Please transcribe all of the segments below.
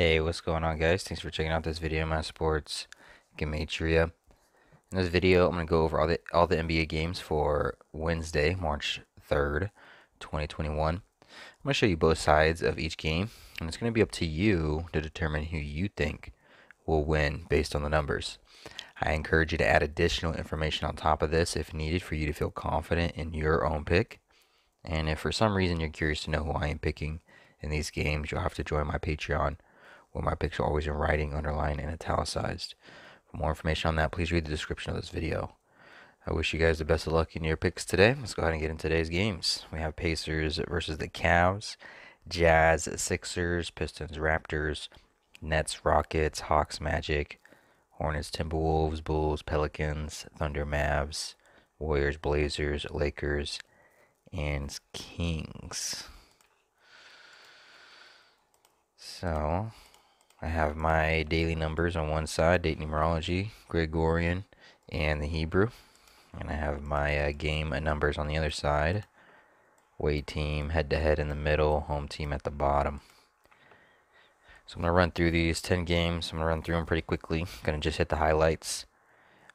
Hey, what's going on, guys? Thanks for checking out this video of my sports Gematria. In this video, I'm going to go over all the NBA games for Wednesday, March 3rd, 2021. I'm going to show you both sides of each game, and it's going to be up to you to determine who you think will win based on the numbers. I encourage you to add additional information on top of this if needed for you to feel confident in your own pick. And if for some reason you're curious to know who I am picking in these games, you'll have to join my Patreon, where my picks are always in writing, underlined, and italicized. For more information on that, please read the description of this video. I wish you guys the best of luck in your picks today. Let's go ahead and get into today's games. We have Pacers versus the Cavs, Jazz, Sixers, Pistons, Raptors, Nets, Rockets, Hawks, Magic, Hornets, Timberwolves, Bulls, Pelicans, Thunder, Mavs, Warriors, Blazers, Lakers, and Kings. So, I have my daily numbers on one side, date numerology, Gregorian, and the Hebrew. And I have my game numbers on the other side, away team, head-to-head in the middle, home team at the bottom. So I'm going to run through these 10 games. I'm going to run through them pretty quickly. I'm going to just hit the highlights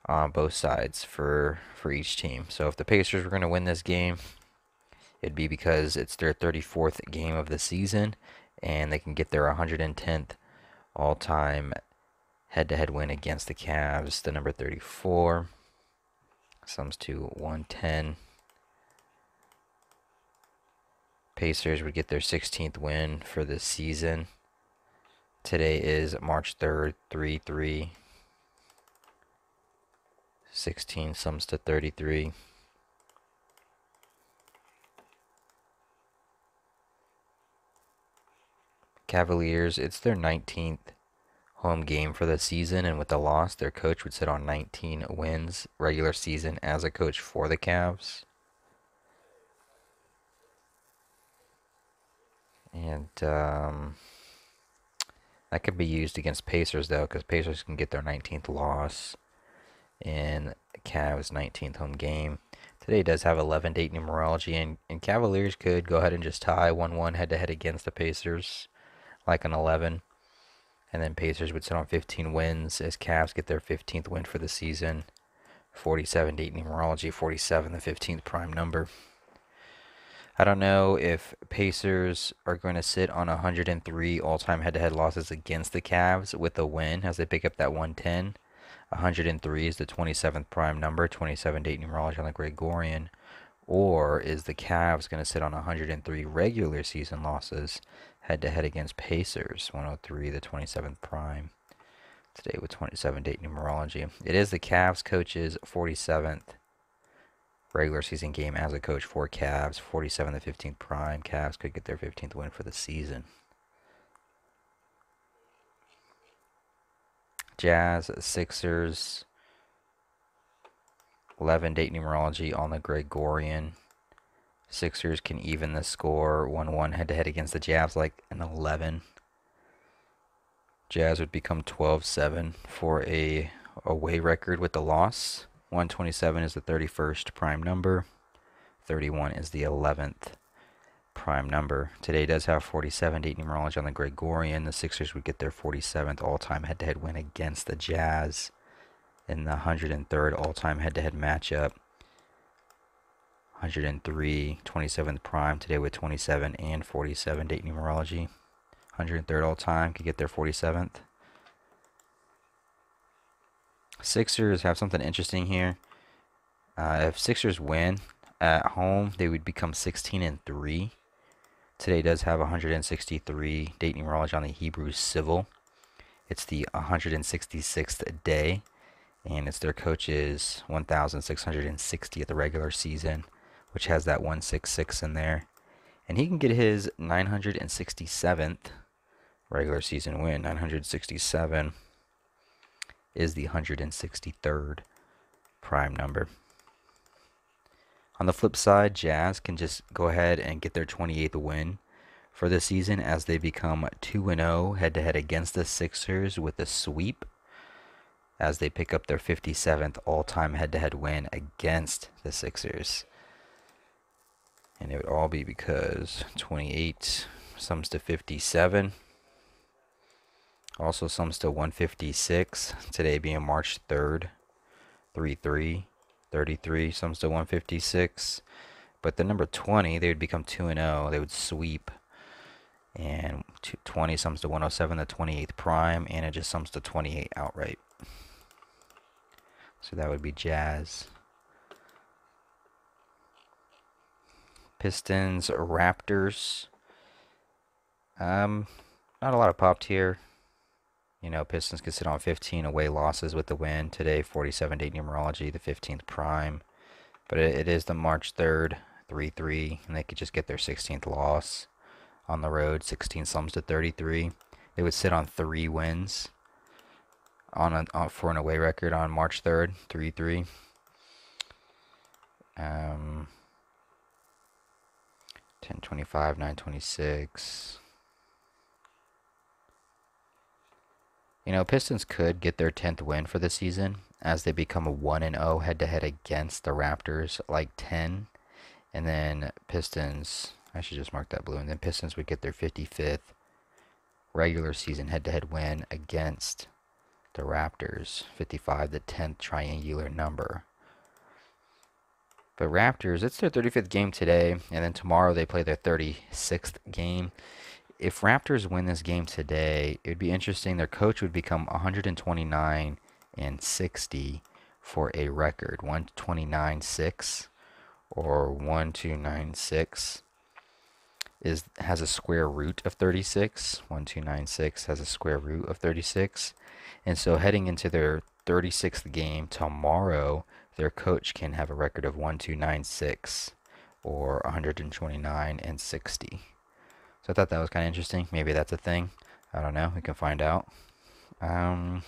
on both sides for each team. So if the Pacers were going to win this game, it'd be because it's their 34th game of the season, and they can get their 110th all-time head-to-head win against the Cavs, the number 34, sums to 110. Pacers would get their 16th win for the season. Today is March 3rd, 3-3. 16 sums to 33. Cavaliers, it's their 19th home game for the season, and with the loss, their coach would sit on 19 wins regular season as a coach for the Cavs. And that could be used against Pacers, though, because Pacers can get their 19th loss in Cavs' 19th home game. Today does have 11 date numerology, and Cavaliers could go ahead and just tie 1-1 head-to-head against the Pacers, like an 11. And then Pacers would sit on 15 wins as Cavs get their 15th win for the season. 47 date numerology, 47 the 15th prime number. I don't know if Pacers are going to sit on 103 all-time head-to-head losses against the Cavs with a win as they pick up that 110. 103 is the 27th prime number, 27 date numerology on the Gregorian. Or is the Cavs going to sit on 103 regular season losses head-to-head against Pacers? 103, the 27th prime. Today with 27 date numerology. It is the Cavs coach's 47th regular season game as a coach for Cavs. 47, the 15th prime. Cavs could get their 15th win for the season. Jazz, Sixers. 11 date numerology on the Gregorian. Sixers can even the score 1-1 head-to-head against the Jazz like an 11. Jazz would become 12-7 for a away record with the loss. 127 is the 31st prime number. 31 is the 11th prime number. Today does have 47 date numerology on the Gregorian. The Sixers would get their 47th all-time head-to-head win against the Jazz in the 103rd all-time head-to-head matchup. 103, 27th prime today with 27 and 47 date numerology. 103rd all-time could get their 47th. Sixers have something interesting here. If Sixers win at home, they would become 16-3. Today does have 163 date numerology on the Hebrew civil. It's the 166th day, and it's their coach's 1,660th regular season, which has that 166 in there. And he can get his 967th regular season win. 967 is the 163rd prime number. On the flip side, Jazz can just go ahead and get their 28th win for the season as they become 2-0 head-to-head against the Sixers with a sweep, as they pick up their 57th all-time head-to-head win against the Sixers. And it would all be because 28 sums to 57. Also sums to 156. Today being March 3rd, 3-3. 33 sums to 156. But the number 20, they would become 2-0. They would sweep. And 20 sums to 107, the 28th prime. And it just sums to 28 outright. So that would be Jazz. Pistons Raptors. Not a lot of popped here. You know, Pistons could sit on 15 away losses with the win today. 47-day numerology, the 15th prime. But it is the March 3rd, 3-3, and they could just get their 16th loss on the road. 16 sums to 33. They would sit on 3 wins for an away record on March 3rd, 3-3. 10-25, 9-26. You know, Pistons could get their 10th win for the season as they become a 1-0 head-to-head against the Raptors, like 10. And then Pistons, I should just mark that blue, and then Pistons would get their 55th regular season head-to-head win against the Raptors. 55, the 10th triangular number. But Raptors, it's their 35th game today, and then tomorrow they play their 36th game. If Raptors win this game today, it would be interesting. Their coach would become 129-60 for a record. 129-6 or 1296 has a square root of 36. 1296 has a square root of 36. And so heading into their 36th game tomorrow, their coach can have a record of 1296 or 129-60. So I thought that was kind of interesting. Maybe that's a thing. I don't know. We can find out. Other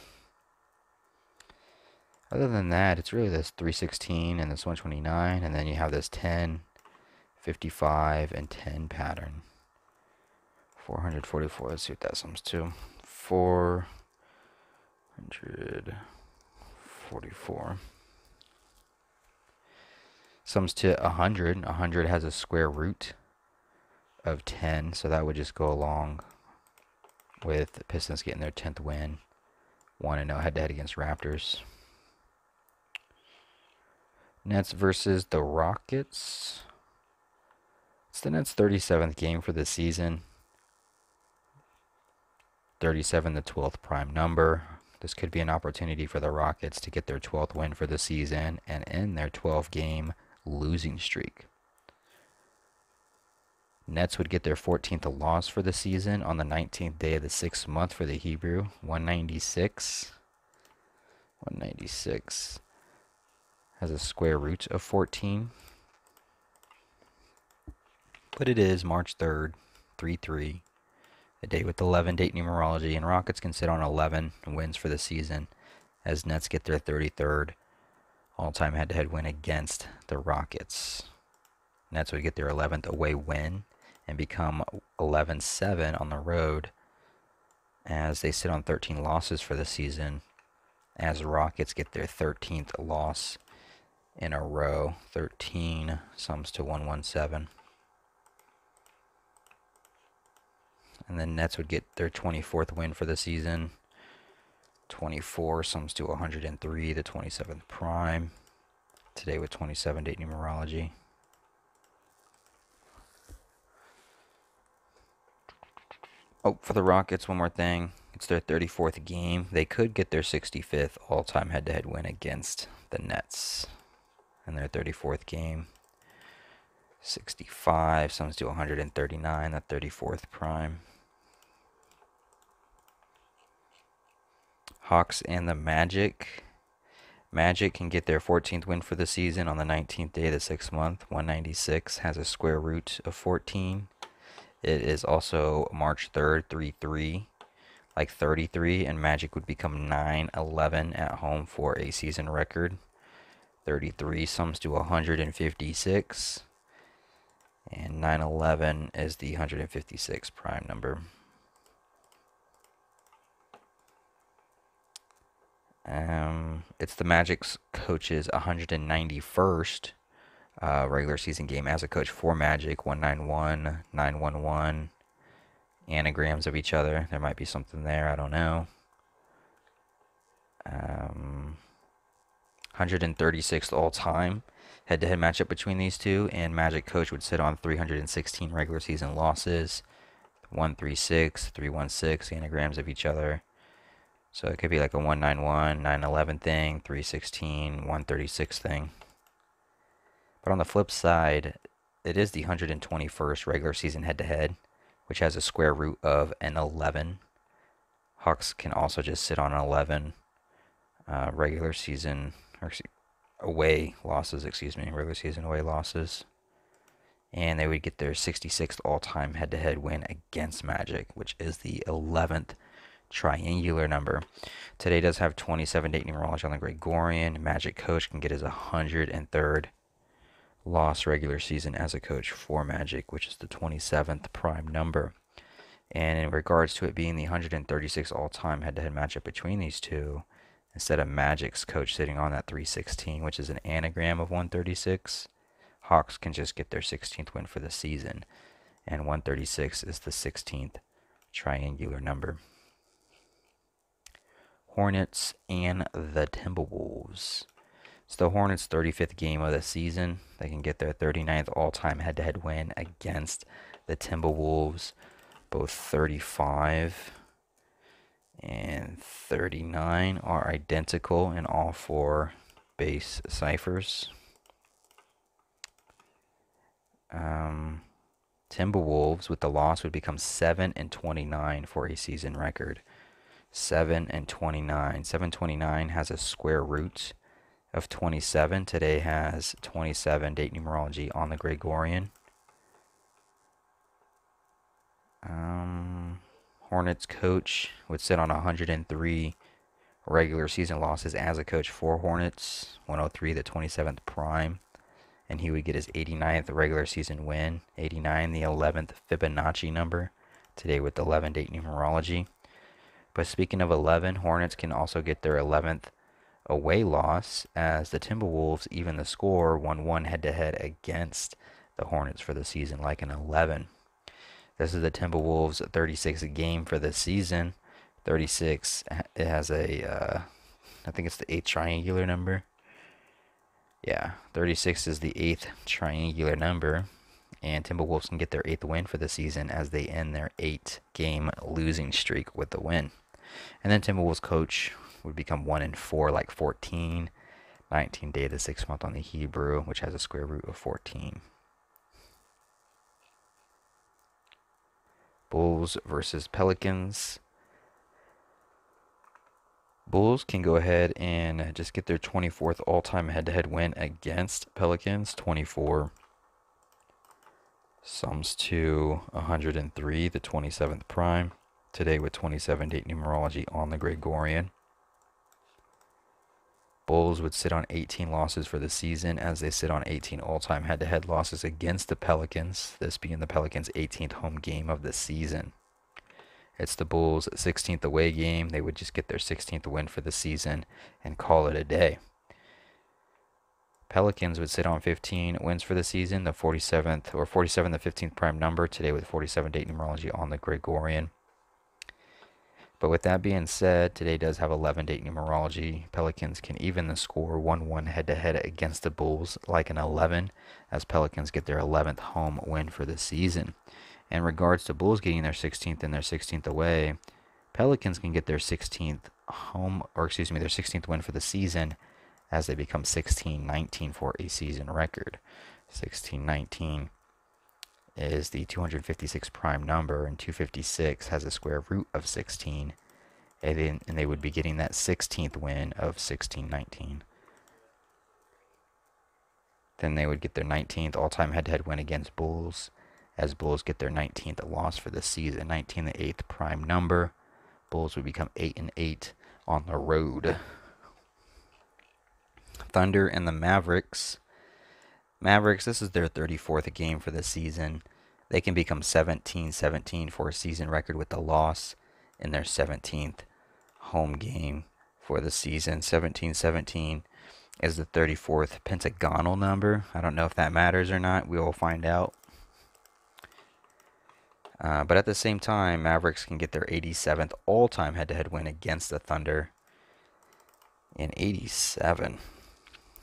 than that, it's really this 316 and this 129, and then you have this 10, 55, and 10 pattern. 444. Let's see what that sums to. 444. Sums to 100. 100 has a square root of 10, so that would just go along with the Pistons getting their 10th win. 1-0 head-to-head against Raptors. Nets versus the Rockets. It's the Nets' 37th game for the season. 37, the 12th prime number. This could be an opportunity for the Rockets to get their 12th win for the season and end their 12-game losing streak. Nets would get their 14th loss for the season on the 19th day of the 6th month for the Hebrew. 196. 196 has a square root of 14. But it is March 3rd, 3-3. A day with 11 date numerology, and Rockets can sit on 11 wins for the season as Nets get their 33rd all-time head-to-head win against the Rockets. Nets would get their 11th away win and become 11-7 on the road as they sit on 13 losses for the season as Rockets get their 13th loss in a row. 13 sums to 117. And then Nets would get their 24th win for the season. 24 sums to 103, the 27th prime. Today with 27 date numerology. Oh, for the Rockets, one more thing. It's their 34th game. They could get their 65th all-time head-to-head win against the Nets in their 34th game. 65 sums to 139, the 34th prime. Hawks and the Magic. Magic can get their 14th win for the season on the 19th day of the 6th month. 196 has a square root of 14. It is also March 3rd, 3-3, like 33, and Magic would become 9-11 at home for a season record. 33 sums to 156, and 9-11 is the 156 prime number. It's the Magic's coach's 191st regular season game as a coach for Magic. 191, 911, anagrams of each other. There might be something there. I don't know. 136th all-time head-to-head matchup between these two, and Magic coach would sit on 316 regular season losses. 136, 316 anagrams of each other. So it could be like a 191, 911 thing, 316, 136 thing. But on the flip side, it is the 121st regular season head-to-head, which has a square root of an 11. Hawks can also just sit on an 11 regular season away losses, regular season away losses. And they would get their 66th all-time head-to-head win against Magic, which is the 11th triangular number. Today does have 27-date numerology on the Gregorian. Magic coach can get his 103rd loss regular season as a coach for Magic, which is the 27th prime number. And in regards to it being the 136th all-time head-to-head matchup between these two, instead of Magic's coach sitting on that 316, which is an anagram of 136, Hawks can just get their 16th win for the season. And 136 is the 16th triangular number. Hornets and the Timberwolves. It's the Hornets' 35th game of the season. They can get their 39th all-time head-to-head win against the Timberwolves. Both 35 and 39 are identical in all four base ciphers. Timberwolves with the loss would become 7-29 for a season record. 7-29. 729 has a square root of 27. Today has 27 date numerology on the Gregorian. Hornets coach would sit on 103 regular season losses as a coach for Hornets. 103, the 27th prime. And he would get his 89th regular season win. 89, the 11th Fibonacci number. Today with 11 date numerology. But speaking of 11, Hornets can also get their 11th away loss, as the Timberwolves even the score 1-1 head-to-head against the Hornets for the season, like an 11. This is the Timberwolves' 36th game for the season. 36, it has a, I think it's the 8th triangular number. Yeah, 36 is the 8th triangular number, and Timberwolves can get their 8th win for the season as they end their 8-game losing streak with the win. And then Timberwolves coach would become 1-4, like 14. 19 day of the 6th month on the Hebrew, which has a square root of 14. Bulls versus Pelicans. Bulls can go ahead and just get their 24th all-time head-to-head win against Pelicans. 24 sums to 103, the 27th prime. Today with 27 date numerology on the Gregorian. Bulls would sit on 18 losses for the season, as they sit on 18 all-time head-to-head losses against the Pelicans, this being the Pelicans' 18th home game of the season. It's the Bulls' 16th away game. They would just get their 16th win for the season and call it a day. Pelicans would sit on 15 wins for the season, the 47th or 47, the 15th prime number, today with 47 date numerology on the Gregorian. But with that being said, today does have 11 date numerology. Pelicans can even the score 1-1 head-to-head against the Bulls, like an 11, as Pelicans get their 11th home win for the season. In regards to Bulls getting their 16th and their 16th away, Pelicans can get their 16th their 16th win for the season, as they become 16-19 for a season record. 16-19 is the 256 prime number, and 256 has a square root of 16, and they would be getting that 16th win of 16-19. Then they would get their 19th all-time head-to-head win against Bulls, as Bulls get their 19th loss for the season. 19, the 8th prime number. Bulls would become 8-8 on the road. Thunder and the Mavericks. Mavericks, this is their 34th game for the season. They can become 17-17 for a season record with the loss in their 17th home game for the season. 17-17 is the 34th pentagonal number. I don't know if that matters or not. We will find out. But at the same time, Mavericks can get their 87th all-time head-to-head win against the Thunder. And 87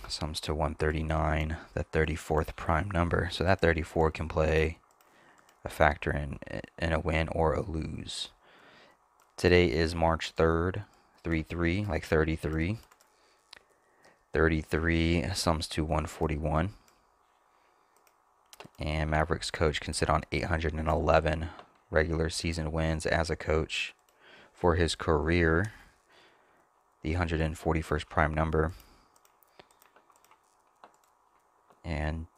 sums to 139, the 34th prime number. So that 34 can play a factor in a win or a lose. Today is March 3rd, 3-3, like 33. 33 sums to 141. And Mavericks coach can sit on 811 regular season wins as a coach for his career. The 141st prime number. And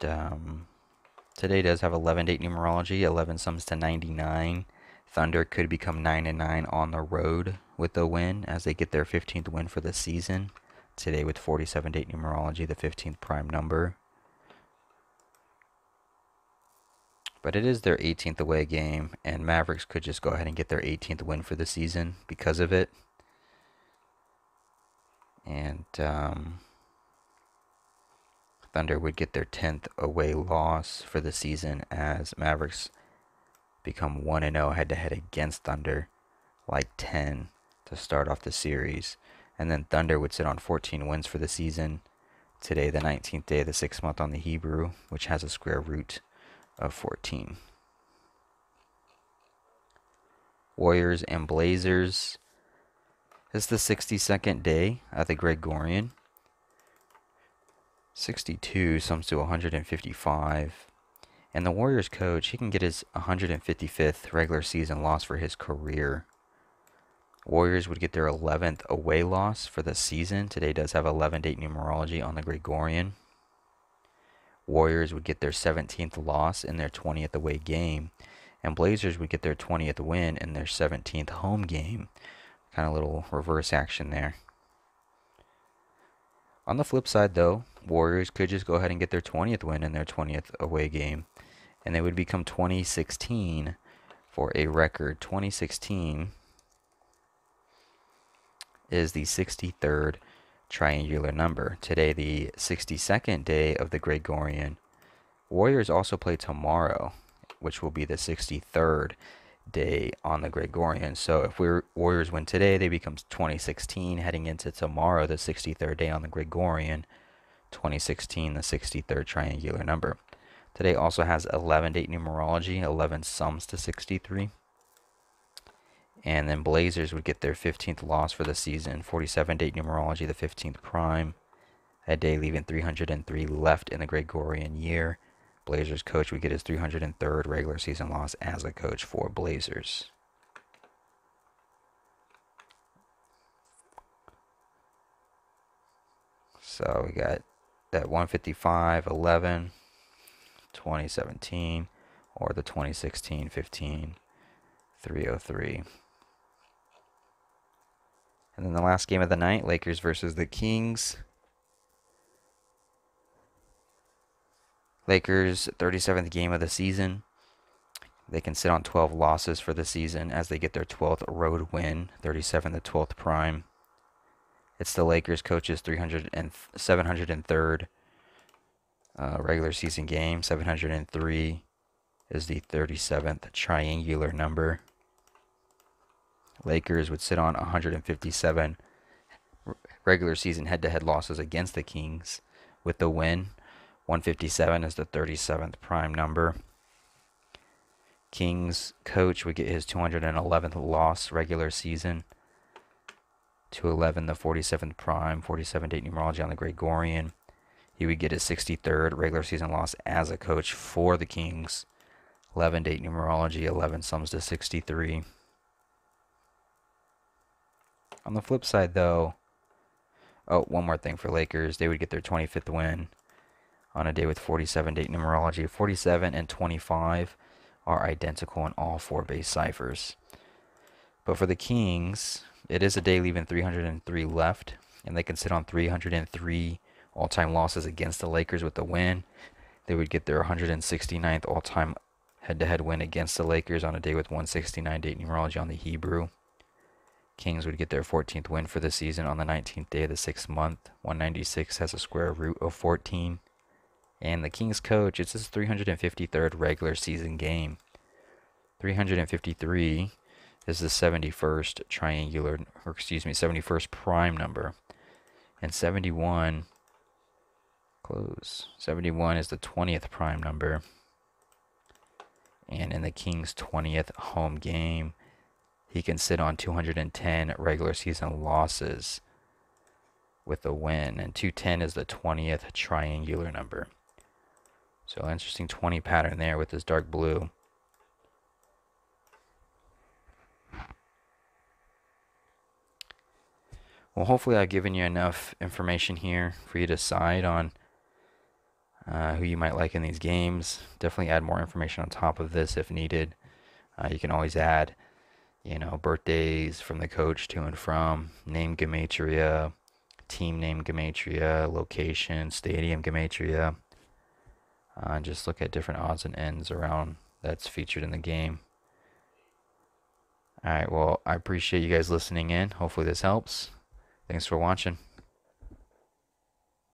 today does have 11-date numerology. 11 sums to 99. Thunder could become 9-9 on the road with a win as they get their 15th win for the season. Today with 47-date numerology, the 15th prime number. But it is their 18th away game, and Mavericks could just go ahead and get their 18th win for the season because of it. And Thunder would get their 10th away loss for the season as Mavericks become 1-0 head-to-head against Thunder, like 10 to start off the series. And then Thunder would sit on 14 wins for the season. Today, the 19th day of the 6th month on the Hebrew, which has a square root of 14. Warriors and Blazers. It's the 62nd day of the Gregorian. 62 sums to 155. And the Warriors coach, he can get his 155th regular season loss for his career. Warriors would get their 11th away loss for the season. Today does have 11-date numerology on the Gregorian. Warriors would get their 17th loss in their 20th away game. And Blazers would get their 20th win in their 17th home game. Kind of little reverse action there. On the flip side, though, Warriors could just go ahead and get their 20th win in their 20th away game. And they would become 2016 for a record. 2016 is the 63rd triangular number. Today, the 62nd day of the Gregorian. Warriors also play tomorrow, which will be the 63rd day on the Gregorian. So if Warriors win today, they become 2016 heading into tomorrow, the 63rd day on the Gregorian. 2016, the 63rd triangular number. Today also has 11-date numerology. 11 sums to 63. And then Blazers would get their 15th loss for the season. 47-date numerology, the 15th prime. That day leaving 303 left in the Gregorian year. Blazers coach would get his 303rd regular season loss as a coach for Blazers. So we got that 155, 11, 2017, or the 2016, 15, 303. And then the last game of the night, Lakers versus the Kings. Lakers, 37th game of the season. They can sit on 12 losses for the season as they get their 12th road win, 37 to 12th prime. It's the Lakers coach's 703rd regular season game. 703 is the 37th triangular number. Lakers would sit on 157 regular season head-to-head losses against the Kings with the win. 157 is the 37th prime number. Kings coach would get his 211th loss regular season. 211, the 47th prime, 47-date numerology on the Gregorian. He would get his 63rd regular season loss as a coach for the Kings. 11-date numerology, 11 sums to 63. On the flip side, though, one more thing for Lakers. They would get their 25th win on a day with 47-date numerology. 47 and 25 are identical in all four base ciphers. But for the Kings, it is a day leaving 303 left, and they can sit on 303 all-time losses against the Lakers with the win. They would get their 169th all-time head-to-head win against the Lakers on a day with 169-date numerology on the Hebrew. Kings would get their 14th win for the season on the 19th day of the 6th month. 196 has a square root of 14. And the Kings coach, it's his 353rd regular season game. 353 is the 71st triangular, or excuse me, 71st prime number. And 71, close. 71 is the 20th prime number. And in the Kings' 20th home game, he can sit on 210 regular season losses with a win. And 210 is the 20th triangular number. So interesting 20 pattern there with this dark blue. Well, hopefully I've given you enough information here for you to decide on who you might like in these games. Definitely add more information on top of this if needed. You can always add, birthdays from the coach to and from, name Gematria, team name Gematria, location, stadium Gematria. And just look at different odds and ends around that's featured in the game. Alright, well, I appreciate you guys listening in. Hopefully this helps. Thanks for watching.